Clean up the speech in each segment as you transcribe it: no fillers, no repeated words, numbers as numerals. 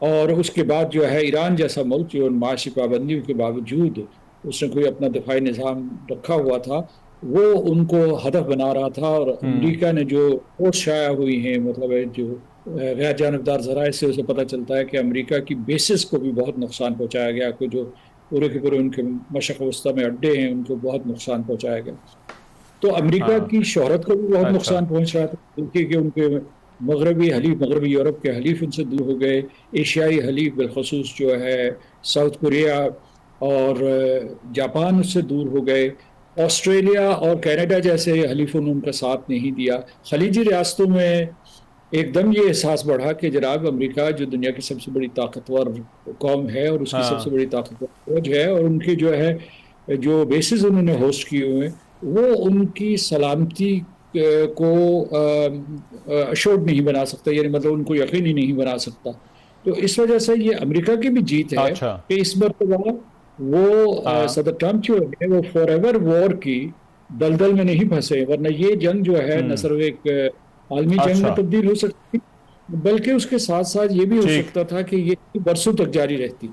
اور اس کے بعد جو ہے ایران جیسا ملک جو معاشی پابندیوں کے باوجود اس نے کوئی اپنا دفاعی نظام رکھا ہوا تھا، وہ ان کو ہدف بنا رہا تھا، اور امریکہ نے جو پوسٹ شائع ہوئی ہیں، مطلب ہے جو غیر جانبدار ذرائع سے اسے پتہ چلتا ہے کہ امریکہ کی بیسز کو بھی بہت نقصان پہنچایا گیا، کہ جو پورے کے پورے ان کے مشرق وسطیٰ میں اڈے ہیں ان کو بہت نقصان پہنچایا گیا. تو امریکہ ہاں. کی شہرت کو بھی بہت اچھا. نقصان پہنچ رہا تھا، کیونکہ کہ ان کے مغربی حلیف، مغربی یورپ کے حلیف ان سے دور ہو گئے. ایشیائی حلیف بالخصوص جو ہے ساؤتھ کوریا اور جاپان اس سے دور ہو گئے. آسٹریلیا اور کینیڈا جیسے حلیفوں نے ان کا ساتھ نہیں دیا. خلیجی ریاستوں میں ایک دم یہ احساس بڑھا کہ جناب امریکہ جو دنیا کی سب سے بڑی طاقتور قوم ہے اور اس کی سب ہاں. سے بڑی طاقتور فوج ہے، اور ان کی جو ہے جو بیسز انہوں نے ہوسٹ کیے ہوئے ہیں وہ ان کی سلامتی کو اشورڈ نہیں بنا سکتا، یعنی مطلب ان کو یقینی نہیں بنا سکتا. تو اس وجہ سے یہ امریکہ کی بھی جیت ہے اچھا. کہ اس مرتبہ وہ ہاں. صدر ٹرمپ جو ہے وہ فار ایور وار کی دلدل میں نہیں پھنسے، ورنہ یہ جنگ جو ہے نہ صرف ایک عالمی جنگ میں اچھا. تبدیل ہو سکتی بلکہ اس کے ساتھ ساتھ یہ بھی ہو ٹھیک. سکتا تھا کہ یہ برسوں تک جاری رہتی.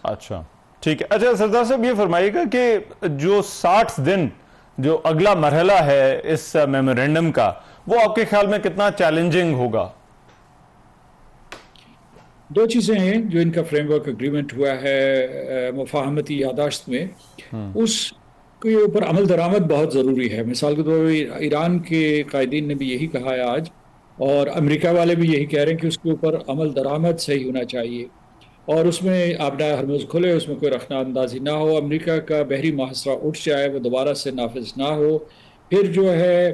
اچھا ٹھیک ہے. اچھا سردار صاحب یہ فرمائیے گا کہ جو 60 دن جو اگلا مرحلہ ہے اس میمورینڈم کا، وہ آپ کے خیال میں کتنا چیلنجنگ ہوگا؟ دو چیزیں ہیں جو ان کا فریم ورک اگریمنٹ ہوا ہے مفاہمتی یادداشت میں، اس کے اوپر عمل درآمد بہت ضروری ہے. مثال کے طور پر ایران کے قائدین نے بھی یہی کہا ہے آج، اور امریکہ والے بھی یہی کہہ رہے ہیں کہ اس کے اوپر عمل درآمد صحیح ہونا چاہیے، اور اس میں آبنائے ہرمز کھلے، اس میں کوئی رخنہ اندازی نہ ہو، امریکہ کا بحری محاصرہ اٹھ جائے، وہ دوبارہ سے نافذ نہ ہو. پھر جو ہے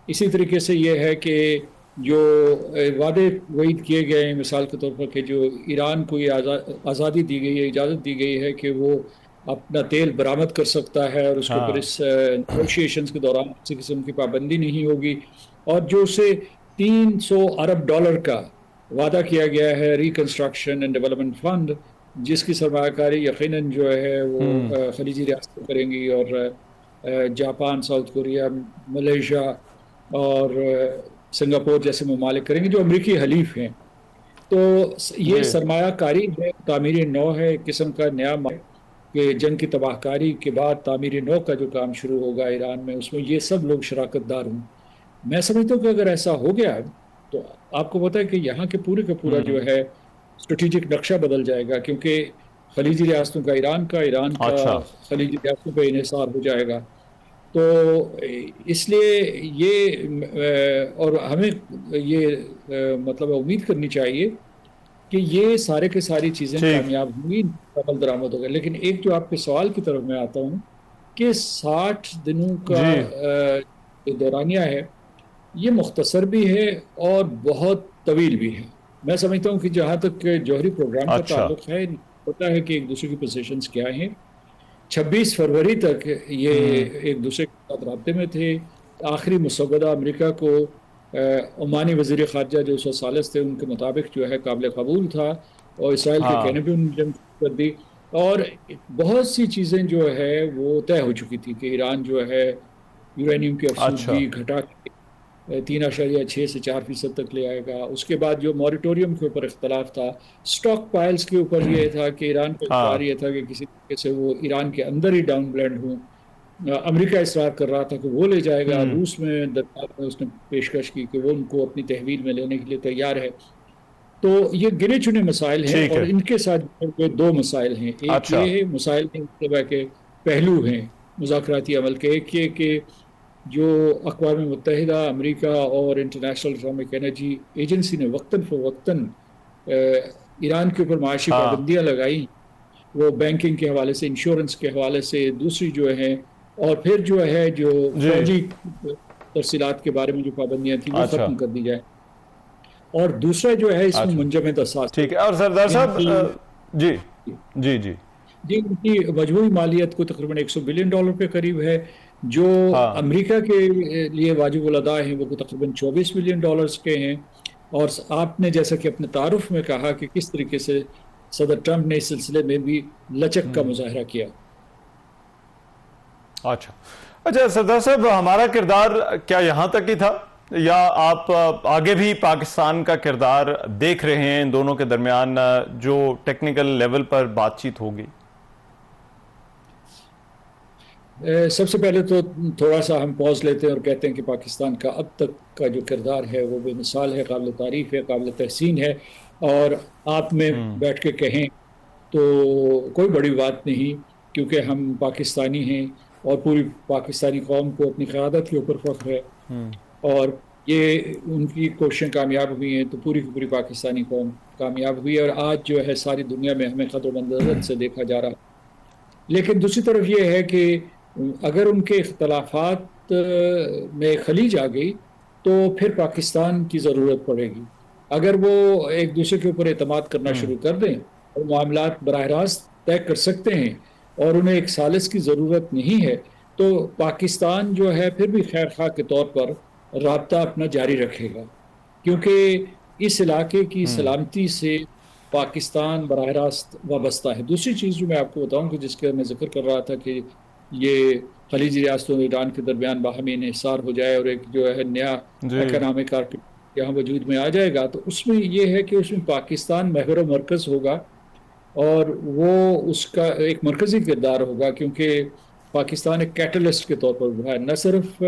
اسی طریقے سے یہ ہے کہ جو وعدے وعید کیے گئے ہیں، مثال کے طور پر کہ جو ایران کو یہ آزادی دی گئی ہے، اجازت دی گئی ہے کہ وہ اپنا تیل برآمد کر سکتا ہے، اور اس کے اوپر اس نیگوشیشنز کے دوران کسی قسم کی پابندی نہیں ہوگی، اور جو اسے $300 ارب کا وعدہ کیا گیا ہے ریکنسٹرکشن اینڈ ڈیولپمنٹ فنڈ، جس کی سرمایہ کاری یقیناً جو ہے وہ خلیجی ریاستیں کریں گی، اور جاپان، ساؤتھ کوریا، ملیشیا اور سنگاپور جیسے ممالک کریں گے جو امریکی حلیف ہیں. تو یہ سرمایہ کاری ہے، تعمیر نو ہے، ایک قسم کا نیا کہ جنگ کی تباہ کاری کے بعد تعمیر نو کا جو کام شروع ہوگا ایران میں، اس میں یہ سب لوگ شراکت دار ہوں. میں سمجھتا ہوں کہ اگر ایسا ہو گیا تو آپ کو پتا ہے کہ یہاں کے پورے کا پورا جو ہے اسٹریٹجک نقشہ بدل جائے گا، کیونکہ خلیجی ریاستوں کا ایران کا خلیجی ریاستوں پہ انحصار ہو جائے گا. تو اس لیے یہ اور ہمیں یہ مطلب امید کرنی چاہیے کہ یہ سارے کے ساری چیزیں کامیاب ہوئی، عمل درآمد ہو گئے. لیکن ایک جو آپ کے سوال کی طرف میں آتا ہوں کہ 60 دنوں کا جو دورانیہ ہے یہ مختصر بھی ہے اور بہت طویل بھی ہے. میں سمجھتا ہوں کہ جہاں تک جوہری پروگرام کا تعلق ہے، پتا ہے کہ ایک دوسرے کی پوزیشنز کیا ہیں. 26 فروری تک یہ ایک دوسرے کے ساتھ رابطے میں تھے. آخری مسودہ امریکہ کو عمانی وزیر خارجہ جو ثالث تھے ان کے مطابق جو ہے قابل قبول تھا، اور اسرائیل کے کہنے پہ انہوں نے جنگ کر دی، اور بہت سی چیزیں جو ہے وہ طے ہو چکی تھی کہ ایران جو ہے یورینیم کی افزودگی گھٹا کے 3.6 سے 4% تک لے آئے گا. اس کے بعد جو موریٹوریم کے اوپر اختلاف تھا، سٹاک پائلز کے اوپر یہ تھا کہ ایران کا اصرار یہ تھا کہ کسی طریقے سے وہ ایران کے اندر ہی ڈاؤن بلینڈ ہوں. امریکہ اصرار کر رہا تھا کہ وہ لے جائے گا. روس میں درخواست میں اس نے پیشکش کی کہ وہ ان کو اپنی تحویل میں لینے کے لیے تیار ہے. تو یہ گنے چنے مسائل ہیں، اور ان کے ساتھ دو مسائل ہیں. ایک یہ ہے مسائل کے پہلو ہیں مذاکراتی عمل کے. ایک یہ کہ جو اقوام متحدہ، امریکہ اور انٹرنیشنل اٹامک انرجی ایجنسی نے وقتاً فوقتاً ایران کے اوپر معاشی پابندیاں لگائی، وہ بینکنگ کے حوالے سے، انشورنس کے حوالے سے، دوسری جو ہے، اور پھر جو ہے جو فوجی ترسیلات کے بارے میں جو پابندیاں تھیں وہ ختم کر دی جائے. اور دوسرا جو ہے اس میں منجمد اساس. ٹھیک ہے. اور سردار صاحب جی جی جی جی ان کی مجموعی مالیت کو تقریباً $100 بلین کے قریب ہے. جو امریکہ کے لیے واجب الادا ہیں وہ تقریباً $24 بلین کے ہیں. اور آپ نے جیسا کہ اپنے تعارف میں کہا کہ کس طریقے سے صدر ٹرمپ نے اس سلسلے میں بھی لچک کا مظاہرہ کیا. اچھا سردار صاحب، ہمارا کردار کیا یہاں تک ہی تھا یا آپ آگے بھی پاکستان کا کردار دیکھ رہے ہیں ان دونوں کے درمیان جو ٹیکنیکل لیول پر بات چیت ہوگی؟ سب سے پہلے تو تھوڑا سا ہم پوز لیتے ہیں اور کہتے ہیں کہ پاکستان کا اب تک کا جو کردار ہے وہ بے مثال ہے، قابل تعریف ہے، قابل تحسین ہے، اور آپ میں بیٹھ کے کہیں تو کوئی بڑی بات نہیں، کیونکہ ہم پاکستانی ہیں اور پوری پاکستانی قوم کو اپنی قیادت کے اوپر فخر ہے، اور یہ ان کی کوششیں کامیاب ہوئی ہیں تو پوری کی پوری پاکستانی قوم کامیاب ہوئی ہے، اور آج جو ہے ساری دنیا میں ہمیں قدر و منزلت سے دیکھا جا رہا ہے۔ لیکن دوسری طرف یہ ہے کہ اگر ان کے اختلافات میں خلیج آ گئی تو پھر پاکستان کی ضرورت پڑے گی۔ اگر وہ ایک دوسرے کے اوپر اعتماد کرنا شروع کر دیں اور معاملات براہ راست طے کر سکتے ہیں اور انہیں ایک ثالث کی ضرورت نہیں ہے، تو پاکستان جو ہے پھر بھی خیر خواہ کے طور پر رابطہ اپنا جاری رکھے گا، کیونکہ اس علاقے کی سلامتی سے پاکستان براہ راست وابستہ ہے۔ دوسری چیز جو میں آپ کو بتاؤں کہ جس کا میں ذکر کر رہا تھا کہ یہ خلیجی ریاستوں اور ایران کے درمیان باہمی انحصار ہو جائے اور ایک جو ہے نیا اکنامک یہاں وجود میں آ جائے گا، تو اس میں یہ ہے کہ اس میں پاکستان محور و مرکز ہوگا اور وہ اس کا ایک مرکزی کردار ہوگا، کیونکہ پاکستان ایک کیٹلسٹ کے طور پر ابھرا ہے، نہ صرف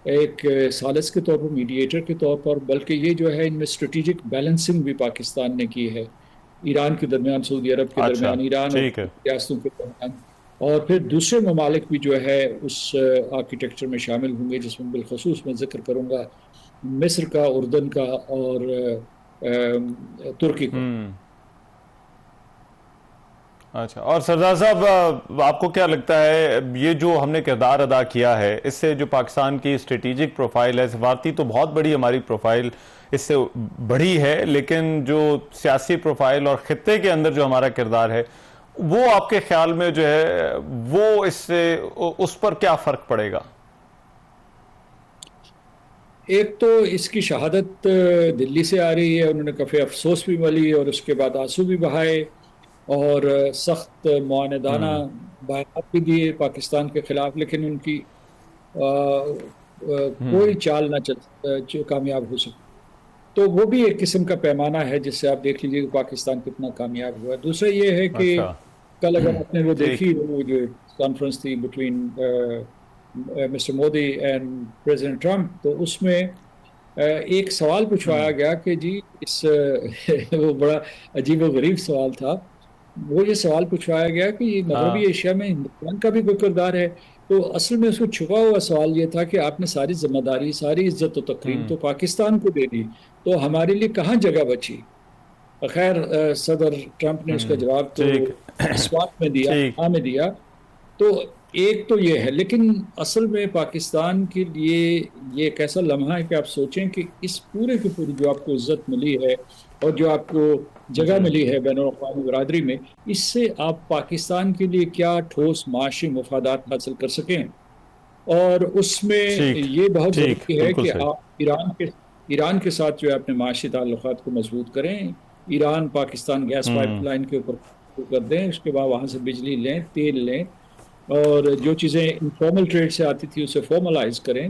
ایک ثالث کے طور پر، میڈیٹر کے طور پر، بلکہ یہ جو ہے ان میں اسٹریٹجک بیلنسنگ بھی پاکستان نے کی ہے، ایران کے درمیان، سعودی عرب کے درمیان، ایران اور ریاستوں کے درمیان، اور پھر دوسرے ممالک بھی جو ہے اس آرکیٹیکچر میں شامل ہوں گے، جس میں بالخصوص میں ذکر کروں گا مصر کا، اردن کا اور ترکی کا۔ اچھا، اور سردار صاحب آپ کو کیا لگتا ہے یہ جو ہم نے کردار ادا کیا ہے، اس سے جو پاکستان کی اسٹریٹجک پروفائل ہے، سفارتی تو بہت بڑی ہماری پروفائل اس سے بڑی ہے، لیکن جو سیاسی پروفائل اور خطے کے اندر جو ہمارا کردار ہے وہ آپ کے خیال میں جو ہے وہ اس پر کیا فرق پڑے گا؟ ایک تو اس کی شہادت دلی سے آ رہی ہے، انہوں نے کافی افسوس بھی ملی اور اس کے بعد آنسو بھی بہائے اور سخت معاندانہ بیانات بھی دیے پاکستان کے خلاف، لیکن ان کی کوئی چال نہ جو کامیاب ہو سکے، تو وہ بھی ایک قسم کا پیمانہ ہے جس سے آپ دیکھ لیجئے کہ پاکستان کتنا کامیاب ہوا ہے۔ دوسرا یہ ہے کہ کل اگر آپ نے وہ دیکھی وہ جو کانفرنس تھی between mister Modi and president Trump, تو اس میں ایک سوال پوچھوایا گیا کہ جی وہ بڑا عجیب و غریب سوال تھا، وہ یہ سوال پوچھوایا گیا کہ یہ مغربی ایشیا میں ہندوستان کا بھی کوئی کردار ہے، تو اصل میں اس کو چھپا ہوا سوال یہ تھا کہ آپ نے ساری ذمہ داری، ساری عزت و تکریم تو پاکستان کو دے دی، تو ہمارے لیے کہاں جگہ بچی؟ خیر صدر ٹرمپ نے اس کا جواب تو سوات میں دیا، ہاں میں دیا، تو ایک تو یہ ہے، لیکن اصل میں پاکستان کے لیے یہ ایک ایسا لمحہ ہے کہ آپ سوچیں کہ اس پورے کی پوری جو آپ کو عزت ملی ہے اور جو آپ کو جگہ ملی ہے بین الاقوامی برادری میں، اس سے آپ پاکستان کے لیے کیا ٹھوس معاشی مفادات حاصل کر سکیں، اور اس میں یہ بہت ضروری ہے کہ آپ ایران کے ساتھ جو ہے اپنے معاشی تعلقات کو مضبوط کریں، Iran Pakistan gas pipeline کے اوپر کر دیں، اس کے بعد وہاں سے بجلی لیں، تیل لیں، اور جو چیزیں انفارمل ٹریڈ سے آتی تھی اسے فارملائز کریں،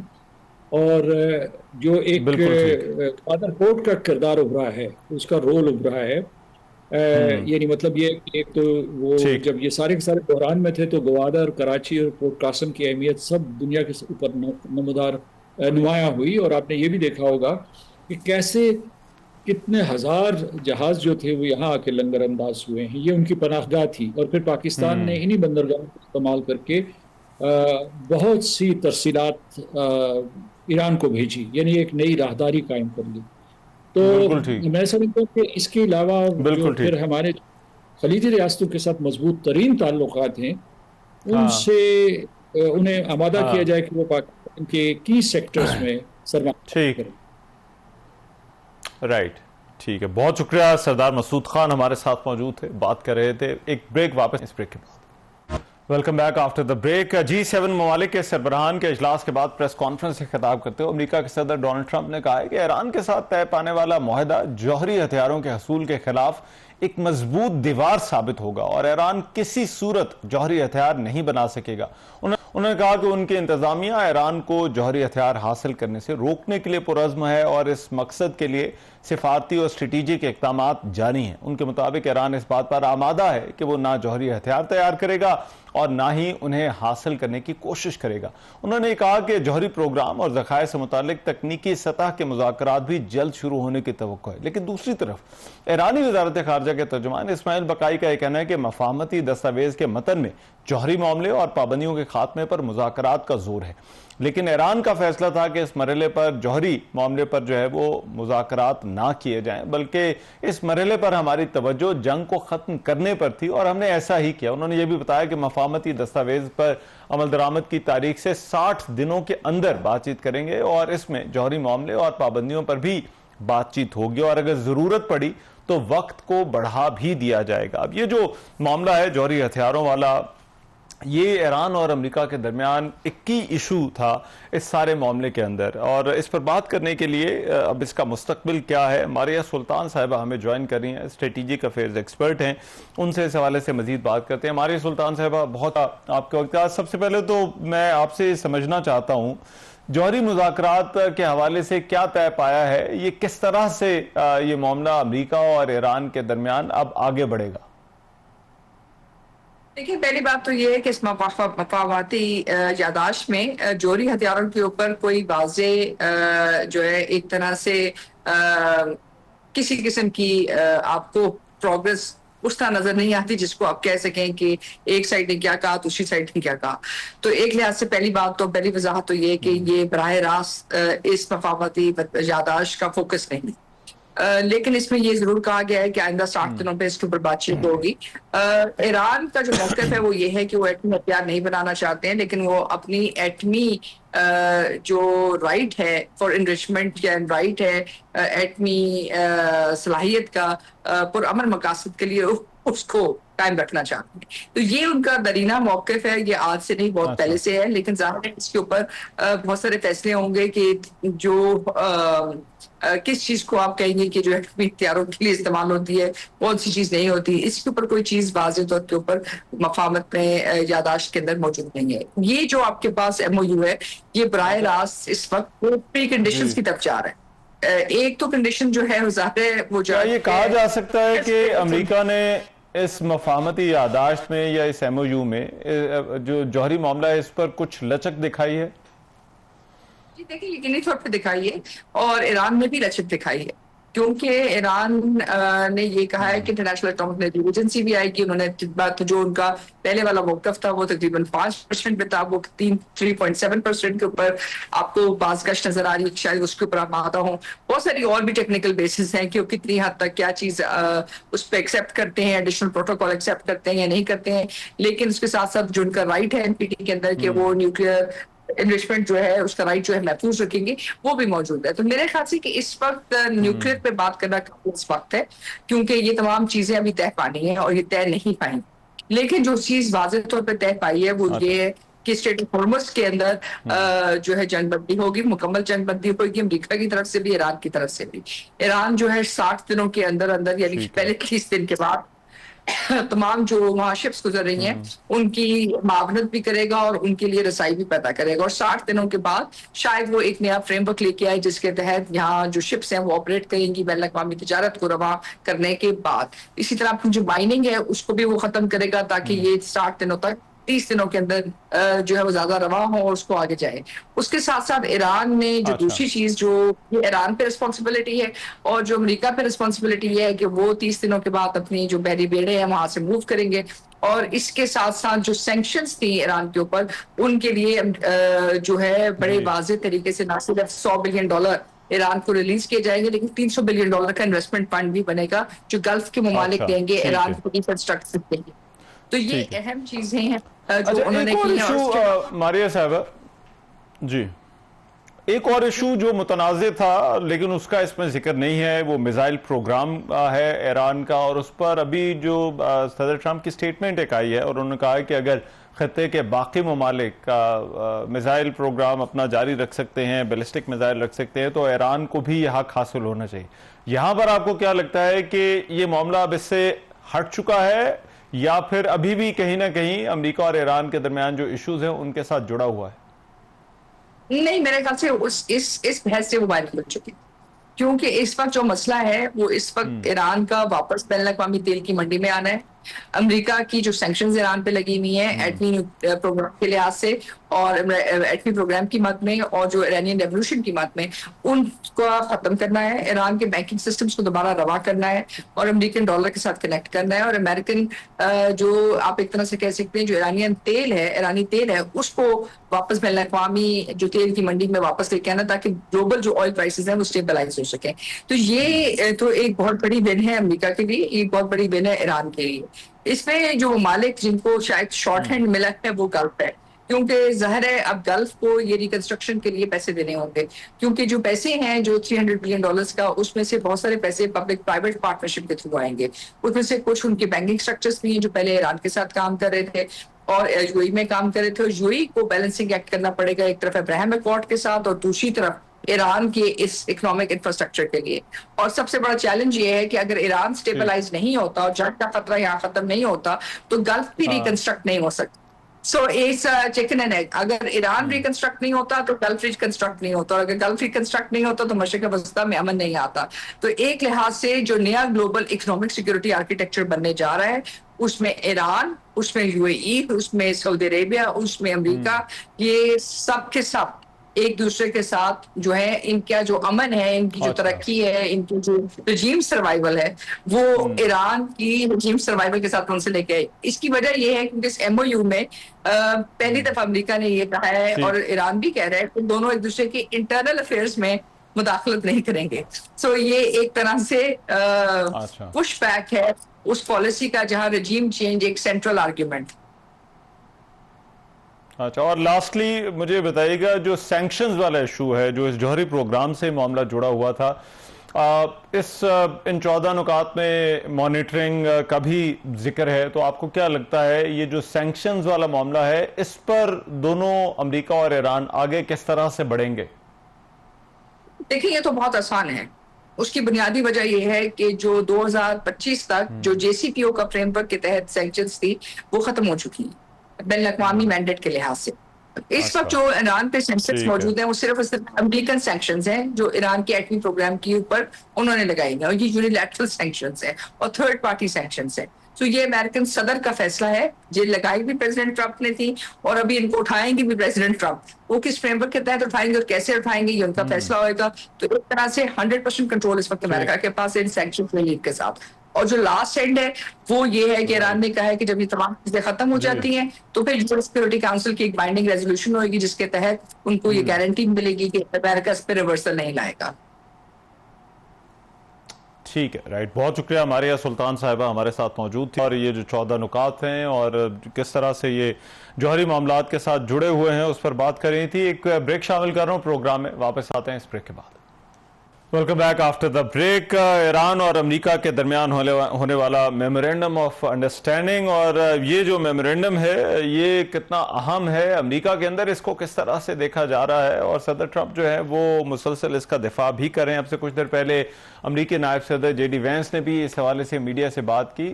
اور جو ایک فادر پورٹ کا کردار ابھرا ہے، اس کا رول ابھرا ہے، یعنی مطلب یہ ایک تو وہ جب یہ سارے کے سارے بحران میں تھے تو گوادر، کراچی اور پورٹ قاسم کی اہمیت سب دنیا کے اوپر نمایاں ہوئی، اور آپ نے یہ بھی دیکھا ہوگا کہ کیسے کتنے ہزار جہاز جو تھے وہ یہاں آ کے لنگر انداز ہوئے ہیں، یہ ان کی پناہ گاہ تھی، اور پھر پاکستان نے انہی بندرگاہوں کو استعمال کر کے بہت سی ترسیلات ایران کو بھیجی، یعنی ایک نئی راہداری قائم کر لی۔ تو میں سمجھتا ہوں کہ اس کے علاوہ جو پھر ہمارے خلیجی ریاستوں کے ساتھ مضبوط ترین تعلقات ہیں، ان سے انہیں آمادہ کیا جائے کہ وہ پاکستان کے کی سیکٹرز میں سرمایہ کریں۔ رائٹ، ٹھیک ہے، بہت شکریہ۔ سردار مسعود خان ہمارے ساتھ موجود تھے، بات کر رہے تھے۔ ایک بریک، واپس اس بریک کے بعد welcome back after the break. G7 ممالک کے سربراہان کے اجلاس کے بعد پریس کانفرنس سے خطاب کرتے ہوئے امریکہ کے صدر ڈونلڈ ٹرمپ نے کہا ہے کہ ایران کے ساتھ طے پانے والا معاہدہ جوہری ہتھیاروں کے حصول کے خلاف ایک مضبوط دیوار ثابت ہوگا اور ایران کسی صورت جوہری ہتھیار نہیں بنا سکے گا۔ انہوں نے کہا کہ ان کی انتظامیہ ایران کو جوہری ہتھیار حاصل کرنے سے روکنے کے لیے پرعزم ہے اور اس مقصد کے لیے سفارتی اور اسٹریٹجک اقدامات جاری ہیں۔ ان کے مطابق ایران اس بات پر آمادہ ہے کہ وہ نہ جوہری ہتھیار تیار کرے گا اور نہ ہی انہیں حاصل کرنے کی کوشش کرے گا۔ انہوں نے کہا کہ جوہری پروگرام اور ذخائر سے متعلق تکنیکی سطح کے مذاکرات بھی جلد شروع ہونے کی توقع ہے، لیکن دوسری طرف ایرانی وزارت خارجہ کے ترجمان اسماعیل بقائی کا یہ کہنا ہے کہ مفاہمتی دستاویز کے متن میں جوہری معاملے اور پابندیوں کے خاتمے پر مذاکرات کا زور ہے، لیکن ایران کا فیصلہ تھا کہ اس مرحلے پر جوہری معاملے پر جو ہے وہ مذاکرات نہ کیے جائیں، بلکہ اس مرحلے پر ہماری توجہ جنگ کو ختم کرنے پر تھی اور ہم نے ایسا ہی کیا۔ انہوں نے یہ بھی بتایا کہ مفاہمتی دستاویز پر عمل درآمد کی تاریخ سے 60 دنوں کے اندر بات چیت کریں گے اور اس میں جوہری معاملے اور پابندیوں پر بھی بات چیت ہوگی اور اگر ضرورت پڑی تو وقت کو بڑھا بھی دیا جائے گا۔ اب یہ جو معاملہ ہے جوہری ہتھیاروں والا، یہ ایران اور امریکہ کے درمیان ایک کی ایشو تھا اس سارے معاملے کے اندر، اور اس پر بات کرنے کے لیے اب اس کا مستقبل کیا ہے، ماریہ سلطان صاحبہ ہمیں جوائن کر رہی ہیں، اسٹریٹجک افیئرز ایکسپرٹ ہیں، ان سے اس حوالے سے مزید بات کرتے ہیں۔ ماریہ سلطان صاحبہ، بہت آپ کے وقت، سب سے پہلے تو میں آپ سے سمجھنا چاہتا ہوں جوہری مذاکرات کے حوالے سے کیا طے پایا ہے، یہ کس طرح سے یہ معاملہ امریکہ اور ایران کے درمیان اب آگے بڑھے گا؟ دیکھیے، پہلی بات تو یہ ہے کہ اس مفاہماتی یادداشت میں جوہری ہتھیاروں کے اوپر کوئی واضح جو ہے ایک طرح سے کسی قسم کی آپ کو پروگرس اس طرح نظر نہیں آتی جس کو آپ کہہ سکیں کہ ایک سائڈ نے کیا کہا دوسری سائڈ نے کیا کہا۔ تو ایک لحاظ سے پہلی وضاحت تو یہ ہے کہ یہ براہ راست اس مفاہماتی یادداشت کا فوکس نہیں، لیکن اس میں یہ ضرور کہا گیا ہے کہ آئندہ 60 دنوں پہ اس کے اوپر بات چیت ہوگی۔ ایران کا جو موقف ہے وہ یہ ہے کہ وہ ایٹمی ہتھیار نہیں بنانا چاہتے ہیں، لیکن وہ اپنی ایٹمی جو رائٹ ہے فار انریچمنٹ یا رائٹ ہے ایٹمی صلاحیت کا پرامن مقاصد کے لیے اس کو قائم رکھنا چاہتے ہیں۔ تو یہ ان کا درینہ موقف ہے، یہ آج سے نہیں بہت پہلے سے ہے، لیکن ظاہر ہے اس کے اوپر بہت سارے فیصلے ہوں گے کہ جو کس چیز کو آپ کہیں گے کہ جو ایٹمی ہتھیاروں کے لیے استعمال ہوتی ہے کون سی چیز نہیں ہوتی، اس کے اوپر کوئی چیز واضح طور کے اوپر مفاہمت میں یادداشت کے اندر موجود نہیں ہے۔ یہ جو آپ کے پاس ایم او یو ہے یہ براہ راست اس وقت پری کنڈیشنز کی طرف جا رہا ہے۔ ایک تو کنڈیشن جو ہے ظاہر ہے وہ کیا یہ کہا جا سکتا ہے کہ امریکہ نے اس مفاہمتی یادداشت میں یا اس ایم او یو میں جو جوہری معاملہ ہے اس پر کچھ لچک دکھائی ہے؟ جی دیکھیں، یقینی طور پہ دکھائی ہے اور ایران نے بھی لچک دکھائی ہے، کیونکہ ایران نے یہ کہا ہے کہ انٹرنیشنل اٹامک ایجنسی بھی آئے گی۔ انہوں نے جو ان کا پہلے والا موقف تھا وہ تقریباً 5% پہ تھا، وہ 3.7% کے اوپر آپ کو بعض گشت نظر آ رہی ہے، شاید اس کے اوپر آپ آتا ہوں۔ بہت ساری اور بھی ٹیکنیکل بیسز ہیں کہ وہ کتنی حد تک کیا چیز اس پہ ایکسیپٹ کرتے ہیں، ایڈیشنل پروٹوکول ایکسیپٹ کرتے ہیں یا نہیں کرتے ہیں، لیکن اس کے ساتھ ساتھ جو ان کا رائٹ ہے این پی ٹی کے اندر کہ وہ نیوکلیئر انریچمنٹ جو ہے اس کا رائٹ جو ہے محفوظ رکھیں گے، وہ بھی موجود ہے۔ تو میرے خیال سے کہ اس وقت نیوکلیئر پہ بات کرنا اس وقت ہے، کیونکہ یہ تمام چیزیں ابھی طے پانی ہیں اور یہ طے نہیں پائیں، لیکن جو چیز واضح طور پہ طے پائی ہے وہ یہ ہے کہ اسٹریٹ آف ہارمز کے اندر جو ہے جنگ بندی ہوگی، مکمل جنگ بندی ہوگی، امریکہ کی طرف سے بھی ایران کی طرف سے بھی۔ ایران جو ہے 60 دنوں کے اندر اندر یعنی پہلے 30 دن کے بعد تمام جو وہاں شپس گزر رہی ہیں ان کی معاونت بھی کرے گا اور ان کے لیے رسائی بھی پیدا کرے گا، اور 60 دنوں کے بعد شاید وہ ایک نیا فریم ورک لے کے آئے جس کے تحت یہاں جو شپس ہیں وہ آپریٹ کریں گی بین الاقوامی تجارت کو رواں کرنے کے بعد۔ اسی طرح جو مائننگ ہے اس کو بھی وہ ختم کرے گا تاکہ یہ 60 دنوں تک 30 دنوں کے اندر جو ہے وہ زیادہ رواں ہو اور اس کو آگے جائے۔ اس کے ساتھ ساتھ ایران نے جو دوسری چیز جو ایران پہ رسپانسبلٹی ہے اور جو امریکہ پہ رسپانسبلٹی یہ ہے کہ وہ 30 دنوں کے بعد اپنی جو بحری بیڑے ہیں وہاں سے موو کریں گے، اور اس کے ساتھ ساتھ جو سینکشنز تھی ایران کے اوپر ان کے لیے جو ہے بڑے واضح طریقے سے نہ صرف $100 بلین ایران کو ریلیز کیے جائیں گے، لیکن $300 بلین کا انویسٹمنٹ فنڈ بھی بنے گا جو گلف کے ممالک دیں گے ایران کو انفراسٹرکچر دیں گے۔ تو یہ اہم چیزیں ہیں جو انہوں نے کی ہیں۔ ماریہ صاحبہ جی، ایک اور ایشو جو متنازع تھا لیکن اس کا اس میں ذکر نہیں ہے، وہ میزائل پروگرام ہے ایران کا، اور اس پر ابھی جو صدر ٹرمپ کی سٹیٹمنٹ ایک آئی ہے اور انہوں نے کہا ہے کہ اگر خطے کے باقی ممالک کا میزائل پروگرام اپنا جاری رکھ سکتے ہیں، بیلسٹک میزائل رکھ سکتے ہیں، تو ایران کو بھی یہ حق حاصل ہونا چاہیے۔ یہاں پر آپ کو کیا لگتا ہے کہ یہ معاملہ اب اس سے ہٹ چکا ہے یا پھر ابھی بھی کہیں نہ کہیں امریکہ اور ایران کے درمیان جو ایشوز ہیں ان کے ساتھ جڑا ہوا ہے؟ نہیں، میرے خیال سے اس بحث سے وہ باہر نکل چکے، کیونکہ اس وقت جو مسئلہ ہے وہ اس وقت ایران کا واپس بین الاقوامی تیل کی منڈی میں آنا ہے، امریکہ کی جو سینکشنز ایران پہ لگی ہوئی ہیں ایٹمی پروگرام کے لحاظ سے اور ایٹمی پروگرام کی مد میں اور جو ایرانین ریولوشن کی مد میں، ان کو ختم کرنا ہے، ایران کے بینکنگ سسٹمز کو دوبارہ روا کرنا ہے اور امریکن ڈالر کے ساتھ کنیکٹ کرنا ہے، اور امریکن جو آپ ایک طرح سے کہہ سکتے ہیں جو ایرانی تیل ہے اس کو واپس بین الاقوامی جو تیل کی منڈی میں واپس لے کے آنا تاکہ گلوبل جو آئل پرائسز ہیں وہ اسٹیبلائز ہو سکیں. تو یہ تو ایک بہت بڑی ون ہے امریکہ کے لیے، ایک بہت بڑی ون ہے ایران کے لیے. اس میں جو ممالک جن کو شاید شارٹ ہینڈ ملا ہے وہ گلف ہے، کیونکہ ظاہر ہے اب گلف کو یہ ریکنسٹرکشن کے لیے پیسے دینے ہوں گے، کیونکہ جو پیسے ہیں جو $300 بلین کا، اس میں سے بہت سارے پیسے پبلک پرائیویٹ پارٹنرشپ کے تھرو آئیں گے. اس میں سے کچھ ان کے بینکنگ سٹرکچرز بھی ہیں جو پہلے ایران کے ساتھ کام کر رہے تھے اور یو اے میں کام کر رہے تھے، اور یو اے کو بیلنسنگ ایکٹ کرنا پڑے گا ایک طرف ابراہیم ایکارڈ کے ساتھ اور دوسری طرف ایران کے اس اکنامک انفراسٹرکچر کے لیے. اور سب سے بڑا چیلنج یہ ہے کہ اگر ایران سٹیبلائز نہیں ہوتا اور جنگ کا خطرہ یہاں ختم نہیں ہوتا تو گلف بھی ریکنسٹرکٹ نہیں ہو سکتا. So it's chicken and egg, اگر ایران ریکنسٹرکٹ نہیں ہوتا تو گلف ریکنسٹرکٹ نہیں ہوتا، اور اگر گلف ریکنسٹرکٹ نہیں ہوتا تو مشرق وسطیٰ میں امن نہیں آتا. تو ایک لحاظ سے جو نیا گلوبل اکنامک سیکورٹی آرکیٹیکچر بننے جا رہا ہے اس میں ایران، اس میں یو اے ای، اس میں سعودی عربیہ، اس میں امریکہ، یہ سب کے سب ایک دوسرے کے ساتھ جو ہے ان کا جو امن ہے، ان کی جو ترقی ہے، ان کی جو رجیم سروائیول ہے وہ ایران کی رجیم سروائیول کے ساتھ منسلک ہے. اس کی وجہ یہ ہے کہ اس ایم او یو میں پہلی دفعہ امریکہ نے یہ کہا ہے اور ایران بھی کہہ رہا ہے کہ دونوں ایک دوسرے کے انٹرنل افیئرز میں مداخلت نہیں کریں گے. سو یہ ایک طرح سے پش بیک ہے اس پالیسی کا جہاں رجیم چینج ایک سینٹرل آرگیومنٹ. اچھا، اور لاسٹلی مجھے بتائیے گا جو سینکشنز والا ایشو ہے جو اس جوہری پروگرام سے معاملہ جڑا ہوا تھا، ان 14 نکات میں مانیٹرنگ کا بھی ذکر ہے، تو آپ کو کیا لگتا ہے یہ جو سینکشنز والا معاملہ ہے اس پر دونوں امریکہ اور ایران آگے کس طرح سے بڑھیں گے؟ دیکھیں یہ تو بہت آسان ہے. اس کی بنیادی وجہ یہ ہے کہ جو 2025 تک جو جے سی پی او کا فریم ورک کے تحت سینکشنز تھی وہ ختم ہو چکی ہیں بین الاقوامی مینڈیٹ کے لحاظ سے. اس وقت جو ایران پہ سینکشنز موجود ہیں وہ صرف امریکن سینکشنز ہیں جو ایران کے ایٹمی پروگرام کے اوپر انہوں نے لگائی ہیں، اور یہ یونیلیٹرل سینکشنز ہیں اور تھرڈ پارٹی سینکشنز ہیں. تو یہ امریکن صدر کا فیصلہ ہے، یہ لگائی بھی پریزیڈنٹ ٹرمپ نے تھی اور ابھی ان کو اٹھائیں گے بھی پریزیڈنٹ ٹرمپ. وہ کس فریم ورک کے تحت اٹھائیں گے اور کیسے اٹھائیں گے یہ ان کا فیصلہ ہوئے گا. تو ایک طرح سے 100% کنٹرول اس وقت امریکہ کے پاس ان سینکشن ریلیف کے ساتھ. اور جو لاسٹ اینڈ ہے وہ یہ ہے کہ ایران نے کہا ہے کہ جب یہ تمام چیزیں ختم ہو جاتی ہیں تو پھر یو این سیکورٹی کاؤنسل کی ایک بائنڈنگ ریزولوشن ہوئے گی جس کے تحت ان کو یہ گارنٹی ملے گی کہ امریکہ اس پہ ریورسل نہیں لائے گا. ٹھیک ہے، رائٹ، بہت شکریہ. ہمارے یہاں سلطان صاحبہ ہمارے ساتھ موجود تھی اور یہ جو 14 نکات ہیں اور کس طرح سے یہ جوہری معاملات کے ساتھ جڑے ہوئے ہیں اس پر بات کر رہی تھی. ایک بریک شامل کر رہا ہوں پروگرام میں، واپس آتے ہیں اس بریک کے بعد. Welcome back after the break. Iran اور امریکہ کے درمیان ہونے والا میمورینڈم آف انڈرسٹینڈنگ، اور یہ جو میمورینڈم ہے یہ کتنا اہم ہے امریکہ کے اندر، اس کو کس طرح سے دیکھا جا رہا ہے، اور صدر ٹرمپ جو ہے وہ مسلسل اس کا دفاع بھی کر رہے ہیں. اب سے کچھ دیر پہلے امریکی نائب صدر جے ڈی وینس نے بھی اس حوالے سے میڈیا سے بات کی.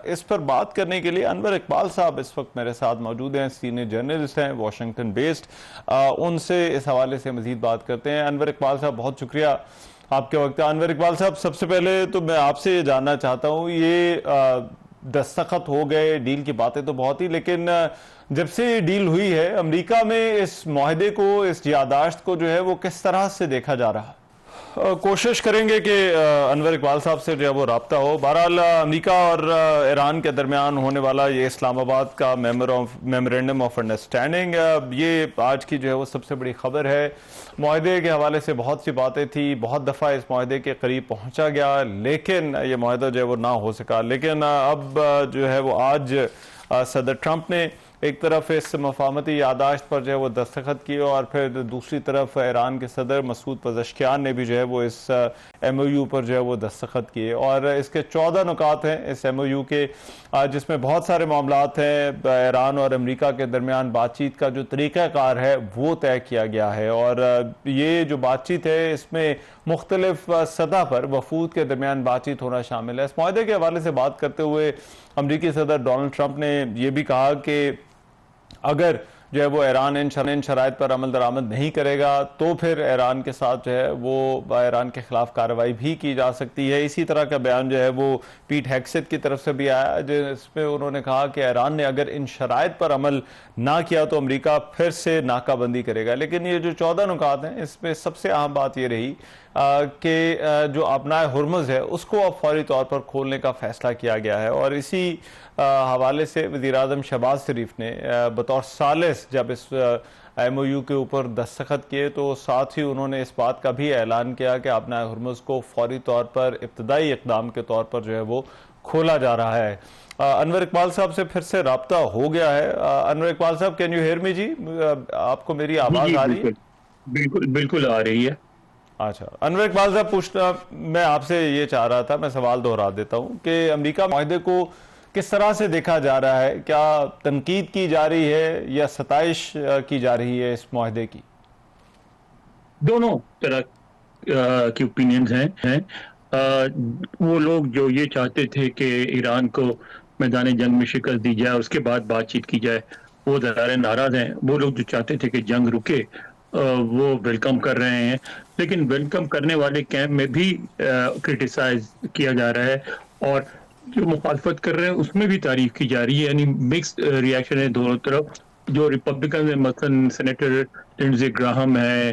اس پر بات کرنے کے لیے انور اقبال صاحب اس وقت میرے ساتھ موجود ہیں، سینئر جرنلسٹ ہیں واشنگٹن بیسڈ. ان سے اس حوالے سے مزید بات کرتے ہیں. انور اقبال صاحب بہت شکریہ آپ کے وقت. انور اقبال صاحب، سب سے پہلے تو میں آپ سے یہ جاننا چاہتا ہوں، یہ دستخط ہو گئے، ڈیل کی باتیں تو بہت ہی، لیکن جب سے یہ ڈیل ہوئی ہے امریکہ میں اس معاہدے کو، اس یادداشت کو جو ہے وہ کس طرح سے دیکھا جا رہا ہے؟ کوشش کریں گے کہ انور اقبال صاحب سے جو ہے وہ رابطہ ہو. بہرحال امریکہ اور ایران کے درمیان ہونے والا یہ اسلام آباد کا میمورینڈم آف انڈرسٹینڈنگ، یہ آج کی جو ہے وہ سب سے بڑی خبر ہے. معاہدے کے حوالے سے بہت سی باتیں تھی، بہت دفعہ اس معاہدے کے قریب پہنچا گیا لیکن یہ معاہدہ جو ہے وہ نہ ہو سکا. لیکن اب جو ہے وہ آج صدر ٹرمپ نے ایک طرف اس مفاہمتی یادداشت پر جو ہے وہ دستخط کیے اور پھر دوسری طرف ایران کے صدر مسعود پزشکیان نے بھی جو ہے وہ اس ایم او یو پر جو ہے وہ دستخط کیے، اور اس کے 14 نکات ہیں اس ایم او یو کے، جس میں بہت سارے معاملات ہیں۔ ایران اور امریکہ کے درمیان بات چیت کا جو طریقہ کار ہے وہ طے کیا گیا ہے، اور یہ جو بات چیت ہے اس میں مختلف سطح پر وفود کے درمیان بات چیت ہونا شامل ہے۔ اس معاہدے کے حوالے سے بات کرتے ہوئے امریکی صدر ڈونلڈ ٹرمپ نے یہ بھی کہا کہ اگر جو ہے وہ ایران ان شرائط پر عمل درآمد نہیں کرے گا تو پھر ایران کے ساتھ جو ہے وہ ایران کے خلاف کارروائی بھی کی جا سکتی ہے۔ اسی طرح کا بیان جو ہے وہ پیٹ ہیگسیت کی طرف سے بھی آیا، جس میں انہوں نے کہا کہ ایران نے اگر ان شرائط پر عمل نہ کیا تو امریکہ پھر سے ناکہ بندی کرے گا۔ لیکن یہ جو 14 نکات ہیں اس میں سب سے اہم بات یہ رہی کہ جو آبنائے ہرمز ہے اس کو اب فوری طور پر کھولنے کا فیصلہ کیا گیا ہے، اور اسی حوالے سے وزیراعظم شہباز شریف نے بطور ثالث جب اس ایم او یو کے اوپر دستخط کیے تو ساتھ ہی انہوں نے اس بات کا بھی اعلان کیا کہ آبنائے ہرمز کو فوری طور پر ابتدائی اقدام کے طور پر جو ہے وہ کھولا جا رہا ہے۔ انور اقبال صاحب سے پھر سے رابطہ ہو گیا ہے۔ انور اقبال صاحب، کین یو ہیئر می جی؟ آپ کو میری آواز آ رہی ہے؟ بالکل آ رہی ہے۔ اچھا انور اقبال صاحب، پوچھنا میں آپ سے یہ چاہ رہا تھا، میں سوال دہرا دیتا ہوں کہ امریکہ معاہدے کو کس طرح سے دیکھا جا رہا ہے؟ کیا تنقید کی جا رہی ہے یا ستائش کی جا رہی ہے اس معاہدے کی؟ دونوں طرح کی اوپینینز ہیں۔ وہ لوگ جو یہ چاہتے تھے کہ ایران کو میدان جنگ میں شکست دی جائے، اس کے بعد بات چیت کی جائے، وہ ظاہر ناراض ہیں۔ وہ لوگ جو چاہتے تھے کہ جنگ رکے وہ ویلکم کر رہے ہیں، لیکن ویلکم کرنے والے کیمپ میں بھی کرٹیسائز کیا جا رہا ہے، اور جو مخالفت کر رہے ہیں اس میں بھی تعریف کی جا رہی ہے۔ یعنی مکس ریاکشن ہے دونوں طرف۔ جو ریپبلکن ہیں، مثلاً سینیٹر لنڈزے گراہم ہے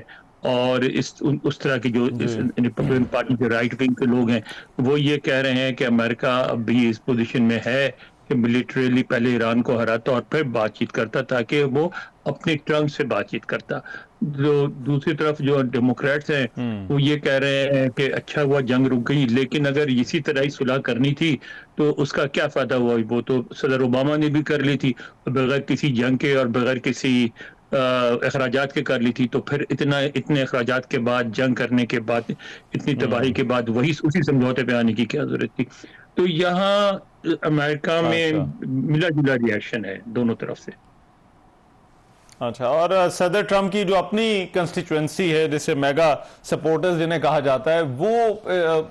اور اس طرح کے جو ریپبلکن پارٹی کے رائٹ ونگ کے لوگ ہیں، وہ یہ کہہ رہے ہیں کہ امریکہ اب بھی اس پوزیشن میں ہے کہ ملیٹریلی پہلے ایران کو ہراتا اور پھر بات چیت کرتا، تاکہ وہ اپنی ٹرمپ سے بات چیت کرتا۔ جو دوسری طرف جو ڈیموکریٹس ہیں وہ یہ کہہ رہے ہیں کہ اچھا ہوا جنگ رک گئی، لیکن اگر اسی طرح ہی صلح کرنی تھی تو اس کا کیا فائدہ ہوا؟ وہ تو صدر اوباما نے بھی کر لی تھی بغیر کسی جنگ کے اور بغیر کسی اخراجات کے کر لی تھی، تو پھر اتنے اخراجات کے بعد، جنگ کرنے کے بعد، اتنی تباہی کے بعد اسی سمجھوتے پہ آنے کی کیا ضرورت تھی؟ تو یہاں امریکہ میں ملا جلا ریئیکشن ہے دونوں طرف سے۔ اچھا، اور صدر ٹرمپ کی جو اپنی کنسٹیچوئنسی ہے جسے میگا سپورٹرز جنہیں کہا جاتا ہے، وہ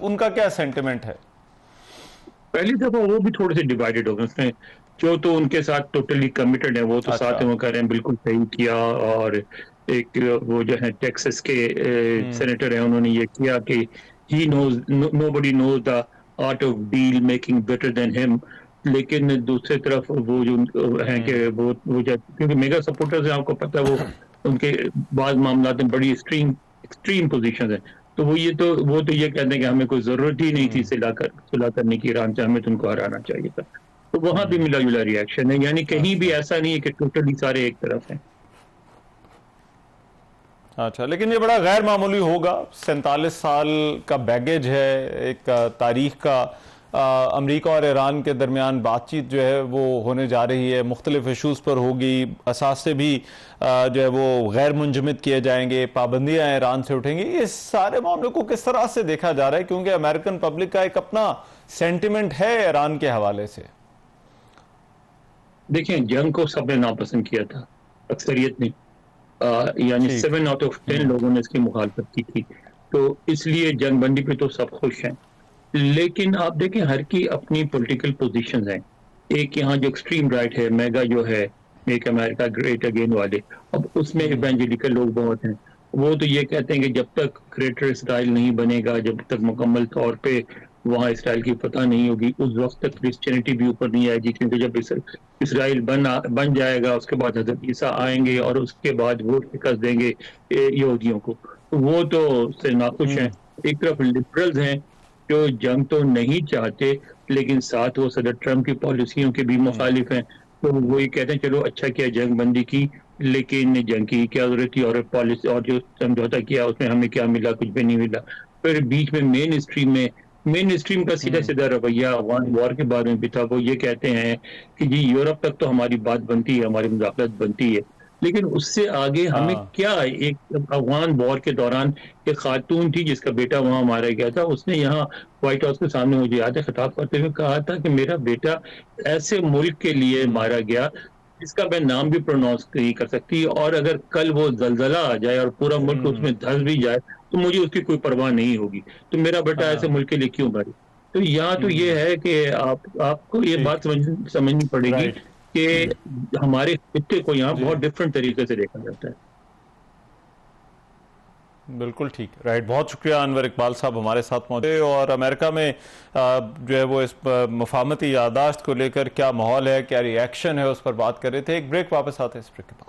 ان کا کیا سینٹیمنٹ ہے؟ پہلی دفعہ وہ بھی تھوڑے سے ڈیوائیڈڈ ہو گئے، اس میں جو تو ان کے ساتھ ٹوٹلی کمیٹڈ ہیں وہ تو ساتھ وہ کہہ رہے ہیں بالکل صحیح کیا، اور ایک وہ جو ہے ٹیکسس کے سینیٹر ہیں، انہوں نے یہ کیا کہ he knows nobody knows the art of deal making better than him۔ لیکن دوسری طرف وہ جو ہیں کہ وہ کیونکہ میگا سپورٹرز ہیں، آپ کو پتہ ہے وہ ان کے بعض معاملات میں بڑی ایکسٹریم پوزیشنز ہیں، تو وہ تو یہ کہتے ہیں کہ ہمیں کوئی ضرورت ہی نہیں تھی صلح کرنے کی ایران سے، ہمیں تو ان کو ہرانا چاہیے تھا۔ تو وہاں بھی ملا جلا ریئیکشن ہے، یعنی کہیں بھی ایسا نہیں ہے کہ ٹوٹلی سارے ایک طرف ہیں۔ اچھا، لیکن یہ بڑا غیر معمولی ہوگا، 47 سال کا بیگیج ہے ایک تاریخ کا۔ امریکہ اور ایران کے درمیان بات چیت جو ہے وہ ہونے جا رہی ہے، مختلف ایشوز پر ہوگی، اثاثے بھی جو ہے وہ غیر منجمد کیے جائیں گے، پابندیاں ایران سے اٹھیں گی۔ اس سارے معاملے کو کس طرح سے دیکھا جا رہا ہے؟ کیونکہ امریکن پبلک کا ایک اپنا سینٹیمنٹ ہے ایران کے حوالے سے۔ دیکھیں، جنگ کو سب نے ناپسند کیا تھا، اکثریت نے، یعنی 7 out of 10 لوگوں نے اس کی مخالفت کی تھی، تو اس لیے جنگ بندی پہ تو سب خوش ہیں۔ لیکن آپ دیکھیں ہر کی اپنی پولیٹیکل پوزیشنز ہیں۔ ایک یہاں جو ایکسٹریم رائٹ ہے، میگا جو ہے، میک امریکہ گریٹ اگین والے، اب اس میں ایوینجلیکل لوگ بہت ہیں، وہ تو یہ کہتے ہیں کہ جب تک گریٹر اسرائیل نہیں بنے گا، جب تک مکمل طور پہ وہاں اسرائیل کی فتح نہیں ہوگی، اس وقت تک کرسچینٹی بھی اوپر نہیں آئے گی، کیونکہ جب اسرائیل بن جائے گا اس کے بعد حضرت عیسیٰ آئیں گے اور اس کے بعد وہ شکست دیں گے یہودیوں کو، وہ تو اس سے ناخوش ہیں۔ ایک طرف لبرلز ہیں جو جنگ تو نہیں چاہتے، لیکن ساتھ وہ صدر ٹرمپ کی پالیسیوں کے بھی مخالف ہیں، تو وہ یہ کہتے ہیں چلو اچھا کیا جنگ بندی کی، لیکن جنگ کی کیا ضرورت تھی، اور پالیسی اور جو سمجھوتا کیا اس میں ہمیں کیا ملا؟ کچھ بھی نہیں ملا۔ پھر بیچ میں مین اسٹریم میں مین اسٹریم کا سیدھا سیدھا رویہ افغان وار کے بارے میں بھی تھا. وہ یہ کہتے ہیں کہ جی یورپ تک تو ہماری بات بنتی ہے, ہماری مداخلت بنتی ہے, لیکن اس سے آگے ہمیں کیا. ایک افغان وار کے دوران ایک خاتون تھی جس کا بیٹا وہاں مارا گیا تھا, اس نے یہاں وائٹ ہاؤس کے سامنے مجھے یاد ہے خطاب کرتے ہوئے کہا تھا کہ میرا بیٹا ایسے ملک کے لیے مارا گیا جس کا میں نام بھی پروناؤنس نہیں کر سکتی, اور اگر کل وہ زلزلہ آ جائے اور پورا ملک اس میں دھس بھی جائے تو مجھے اس کی کوئی پرواہ نہیں ہوگی, تو میرا بیٹا ایسے ملک کے لیے کیوں مارے. تو یہاں تو یہ ہے کہ آپ کو یہ بات سمجھنی پڑے گی کہ ہمارے خطے کو یہاں بہت ڈفرنٹ طریقے سے دیکھا جاتا ہے. بالکل ٹھیک, رائٹ. بہت شکریہ انور اقبال صاحب ہمارے ساتھ موجود. اور امریکہ میں جو ہے وہ اس مفاہمتی یادداشت کو لے کر کیا ماحول ہے, کیا ری ایکشن ہے, اس پر بات کر رہے تھے. ایک بریک, واپس آتے ہیں اس بریک کے بعد.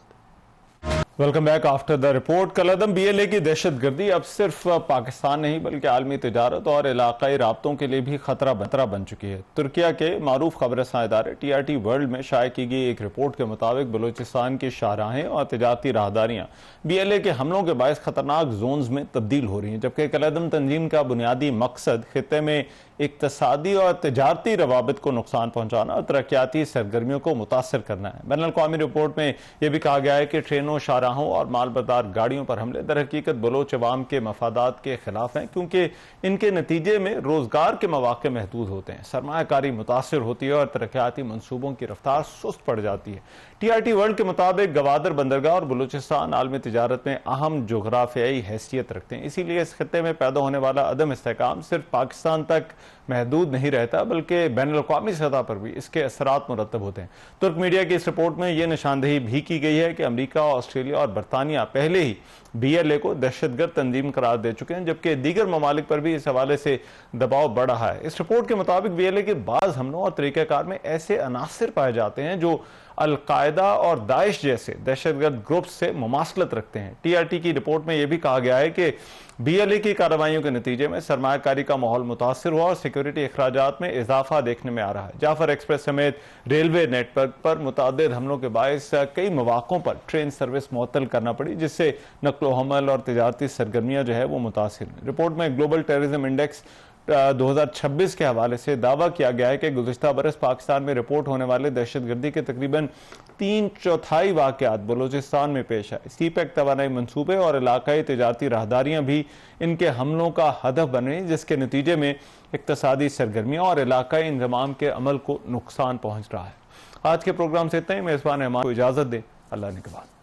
Welcome back after the report. کالعدم بی ایل اے کی دہشت گردی اب صرف پاکستان نہیں بلکہ عالمی تجارت اور علاقائی رابطوں کے لیے بھی خطرہ بن چکی ہے. ترکیہ کے معروف خبر رساں ادارے ٹی آر ٹی ورلڈ میں شائع کی گئی ایک رپورٹ کے مطابق بلوچستان کی شاہراہیں اور تجارتی راہداریاں بی ایل اے کے حملوں کے باعث خطرناک زونز میں تبدیل ہو رہی ہیں, جبکہ کالعدم تنظیم کا بنیادی مقصد خطے میں اقتصادی اور تجارتی روابط کو نقصان پہنچانا اور ترقیاتی سرگرمیوں کو متاثر کرنا ہے. بین الاقوامی رپورٹ میں یہ بھی کہا گیا ہے کہ ٹرینوں, شاہراہوں اور مال بردار گاڑیوں پر حملے در حقیقت بلوچ عوام کے مفادات کے خلاف ہیں, کیونکہ ان کے نتیجے میں روزگار کے مواقع محدود ہوتے ہیں, سرمایہ کاری متاثر ہوتی ہے اور ترقیاتی منصوبوں کی رفتار سست پڑ جاتی ہے. ٹی آر ٹی ورلڈ کے مطابق گوادر بندرگاہ اور بلوچستان عالمی تجارت میں اہم جغرافیائی حیثیت رکھتے ہیں, اسی لیے اس خطے میں پیدا ہونے والا عدم استحکام صرف پاکستان تک محدود نہیں رہتا بلکہ بین الاقوامی سطح پر بھی اس کے اثرات مرتب ہوتے ہیں. ترک میڈیا کی اس رپورٹ میں یہ نشاندہی بھی کی گئی ہے کہ امریکہ, آسٹریلیا اور برطانیہ پہلے ہی بی ایل اے کو دہشت گرد تنظیم قرار دے چکے ہیں, جبکہ دیگر ممالک پر بھی اس حوالے سے دباؤ بڑھ رہا ہے. اس رپورٹ کے مطابق بی ایل اے کے بعض حملوں اور طریقہ کار میں ایسے عناصر پائے جاتے ہیں جو القاعدہ اور داعش جیسے دہشت گرد گروپس سے مماثلت رکھتے ہیں. ٹی آر ٹی کی رپورٹ میں یہ بھی کہا گیا ہے کہ بی ایل اے کی کارروائیوں کے نتیجے میں سرمایہ کاری کا ماحول متاثر ہوا اور سیکیورٹی اخراجات میں اضافہ دیکھنے میں آ رہا ہے. جعفر ایکسپریس سمیت ریلوے نیٹ ورک پر متعدد حملوں کے باعث کئی مواقعوں پر ٹرین سروس معطل کرنا پڑی, جس سے نقل و حمل اور تجارتی سرگرمیاں جو ہے وہ متاثر ہیں. رپورٹ میں گلوبل ٹیررزم انڈیکس 2026 کے حوالے سے دعویٰ کیا گیا ہے کہ گزشتہ برس پاکستان میں رپورٹ ہونے والے دہشت گردی کے تقریباً 3/4 واقعات بلوچستان میں پیش آئے. سی پیک توانائی منصوبے اور علاقائی تجارتی راہداریاں بھی ان کے حملوں کا ہدف بن رہی ہیں, جس کے نتیجے میں اقتصادی سرگرمیوں اور علاقائی انضمام کے عمل کو نقصان پہنچ رہا ہے. آج کے پروگرام سے اتنا ہی. میزبان احمد کو اجازت دیں. اللہ نگہبان.